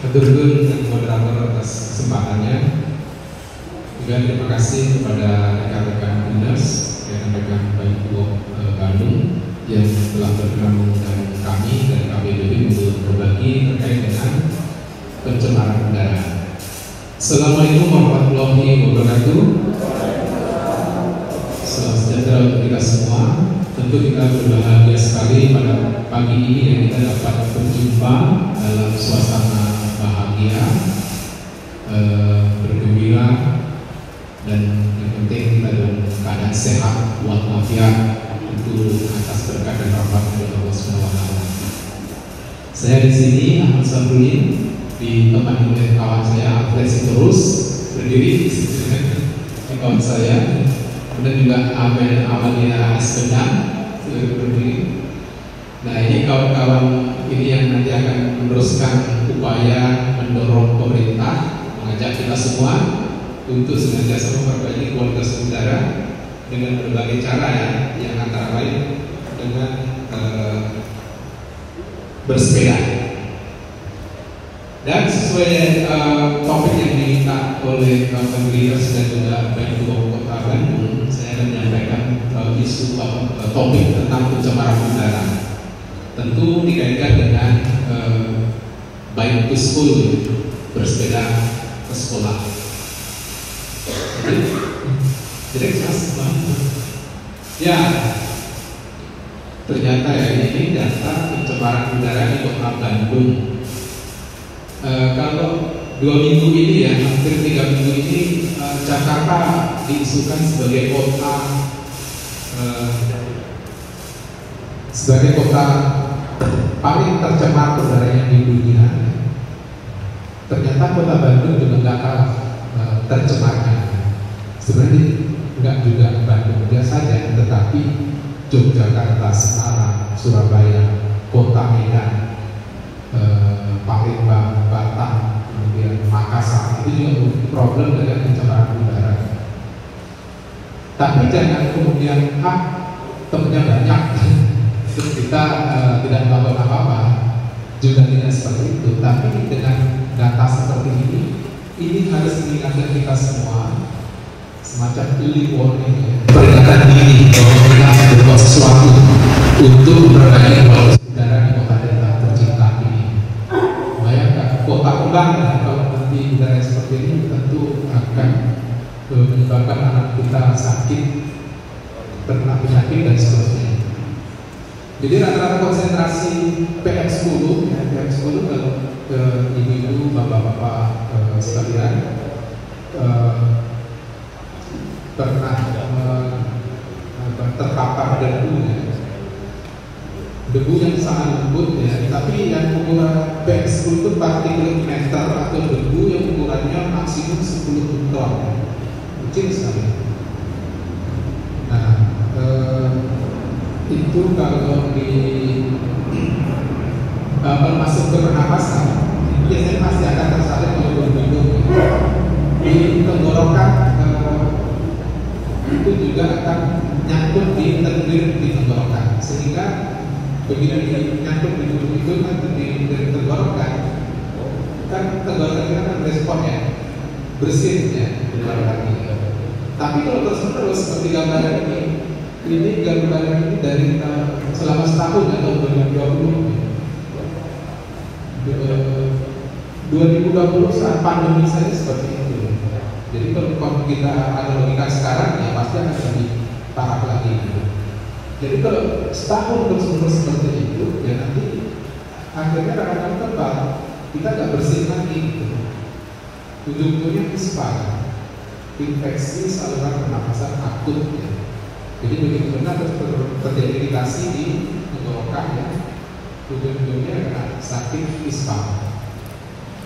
Matur dan moderator atas kesempatannya. Juga terima kasih kepada rekan-rekan Dinas, rekan-rekan Baik Bandung yang telah berkenan mengundang kami dari KBBB untuk berbagi terkait dengan pencemaran udara. Assalamualaikum warahmatullahi wabarakatuh. Salam sejahtera untuk kita semua. Tentu kita berbahagia sekali pada pagi ini yang kita dapat berjumpa dalam suasana bahagia, bergembira, dan yang penting kita dalam keadaan sehat walafiat, tentu atas berkat dan rahmat dari Allah SWT. Saya di sini Ahmad Sabruddin, ditemani oleh kawan saya Alfred Sitorus berdiri di kawan saya, kemudian juga Amalia Asbendang berdiri. Nah, ini kawan-kawan ini yang nanti akan meneruskan upaya mendorong pemerintah, mengajak kita semua untuk senantiasa memperbaiki kualitas udara dengan berbagai cara ya, yang antara lain dengan bersepeda. Dan sesuai topik yang diminta oleh kawan leaders dan juga Baik Kota Bandung, saya akan menyampaikan isu topik tentang pencemaran udara. Tentu dikaitkan dengan bike to school, bersepeda ke sekolah. Jadi jelas banget. Ya, ternyata ya ini data pencemaran udara di Kota Bandung. Kalau 2 minggu ini ya, hampir 3 minggu ini Jakarta diisukan sebagai kota paling tercemar udaranya di dunia. Ternyata Kota Bandung juga nggak kalah tercemarnya. Sebenarnya nggak juga Bandung biasa saja, tetapi Yogyakarta, Semarang, Surabaya, Kota Medan, Palembang, Batam, kemudian Makassar itu juga memiliki problem dengan pencemaran udara. Tapi jangan kemudian temennya banyak, kita tidak melakukan apa-apa, juga tidak seperti itu. Tapi dengan data seperti ini harus mengingatkan kita semua semacam early warning, peringatan dini bahwa kita harus berbuat sesuatu untuk memperbaiki kualitas udara di kota Delta tercinta ini. Bayangkan kota kembang, kalau nanti udara seperti ini tentu akan menyebabkan anak kita sakit, terkena penyakit dan seterusnya. Jadi rata-rata konsentrasi PM10, ya, PM10 kalau ke ibu-ibu, bapak-bapak sekalian pernah terpapar debu, ya. Debu yang sangat lembut ya, tapi yang ukuran PM10 itu partikel atau debu yang ukurannya maksimum 10 ton, kecil sekali. Nah, itu kalau masuk ke pernapasan biasanya pasti akan tersalin oleh bulu-bulu di tenggorokan, itu juga akan nyangkut di tenggorokan, sehingga begitu nyangkut di bulu itu nanti dari tenggorokan, kan tenggorokan kita kan respon ya, bersin ya, keluar lagi. Tapi kalau terus seperti gambaran ini gambaran ini dari selama setahun ya, tahun 2020 saat pandemi saja seperti itu. Jadi kalau kita analogikan sekarang ya pasti akan lebih parah lagi. Jadi kalau setahun terus seperti itu ya nanti akhirnya kadang-kadang tebal, kita nggak bersih lagi gitu. Ujung-ujungnya ispa, infeksi saluran pernapasan akut ya. Jadi begitu benar terjadi iritasi di tenggorokan ya, ujung-ujungnya kena sakit ispa.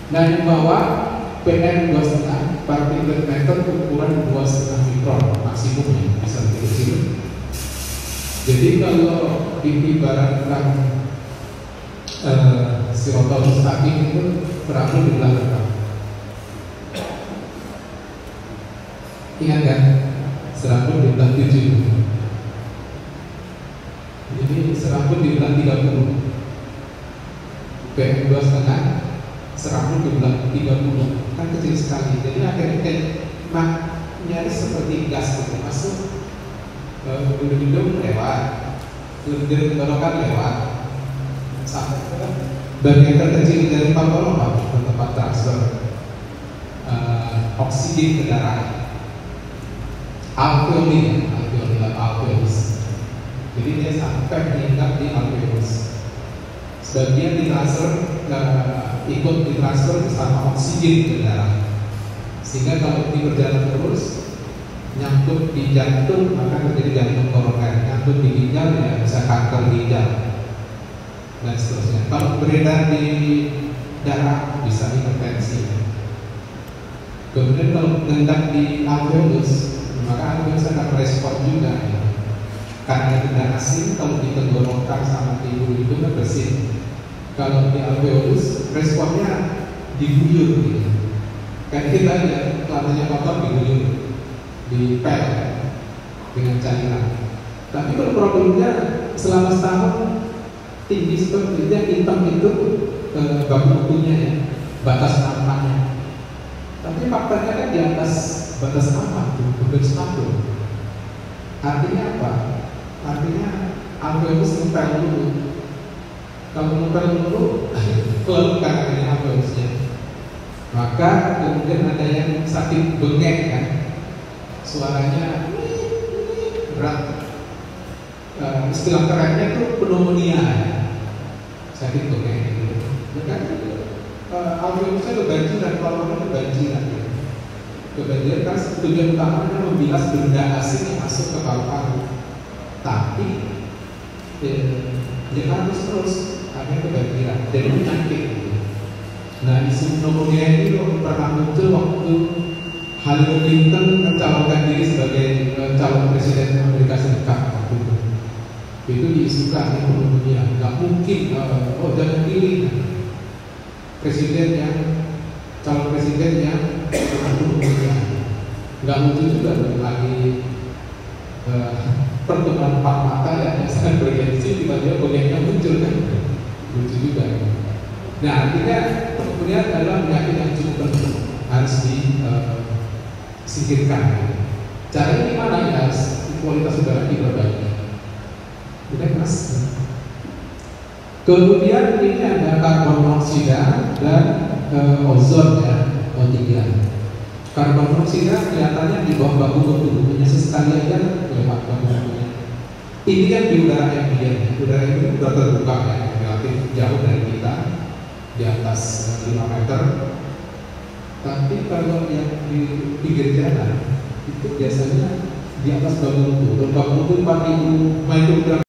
Nah, yang bawah PM2,5 partikel meter ukuran 2,5 mikron maksimumnya, bisa lebih kecil. Jadi kalau diibaratkan sirotol stabil itu berakhir di belakang. Ingat kan? Serabut di bulan 7. Jadi serabut di bulan 30. PM2,5 serabut jumlah 30 kan kecil sekali. Jadi akhirnya nyaris seperti gas gitu, masuk hidung lewat, gedung tenggorokan lewat, sampai ke bagian terkecil dari paru-paru ke tempat transfer oksigen ke darah, alveolus. Jadi dia sampai meningkat di alveolus. Sebagian ditransfer ikut ditransfer bersama oksigen ke darah, sehingga kalau berjalan terus nyangkut di jantung maka terjadi jantung koroner, nyangkut di ginjal ya bisa kanker ginjal dan seterusnya. Kalau beredar di darah bisa hipertensi. Kemudian kalau mengendap di alveolus maka alveolus akan merespon juga ya. Karena benda asing kalau di tenggorokan sama di hidung kan bersih. Kalau di alveolus responnya diguyur gitu. Kayak kita aja celananya kotor diguyur, dipel dengan cairan. Tapi kalau problemnya selama setahun tinggi seperti itu, hitam itu baku mutunya ya, batas amannya. Tapi faktanya kan di atas batas aman, bukan stabil. Artinya apa? Artinya alveolus ngepel dulu. Kalau ngepel dulu, keluar akhirnya alveolusnya. Maka kemudian ada yang sakit bengek kan, suaranya berat. Istilah kerennya itu pneumonia ya. Sakit bengek gitu. Kan alveolusnya kebanjiran, kalau kebanjiran ya. Kebanjiran karena tujuan utamanya membilas benda asing yang masuk ke paru-paru. Tapi dia harus terus akhirnya kebanjiran, jadi penyakit. Nah, isu pneumonia ini pernah muncul waktu Hillary Clinton mencalonkan diri sebagai calon presiden Amerika Serikat waktu itu. Itu diisukan pneumonia. Nggak mungkin, jangan pilih presiden yang calon presiden yang pneumonia. Nggak lucu juga lagi pertemuan empat mata yang sangat bergengsi tiba-tiba bengeknya muncul kan, lucu juga. Nah, artinya kemudian adalah penyakit yang cukup penting harus disingkirkan. Caranya gimana ya? Harus kualitas udara diperbaiki. Tidak mas. Kemudian ini ada karbon monoksida dan ozon ya, O3. Karbon monoksida kelihatannya di bawah baku mutu, hanya sesekali aja lewat baku mutunya. Ini kan di udara ambien, udara ini sudah terbuka ya, relatif jauh dari kita, di atas 5 meter. Tapi kalau yang di pinggir jalan itu biasanya di atas baku mutu. Baku mutu 4000 mikrogram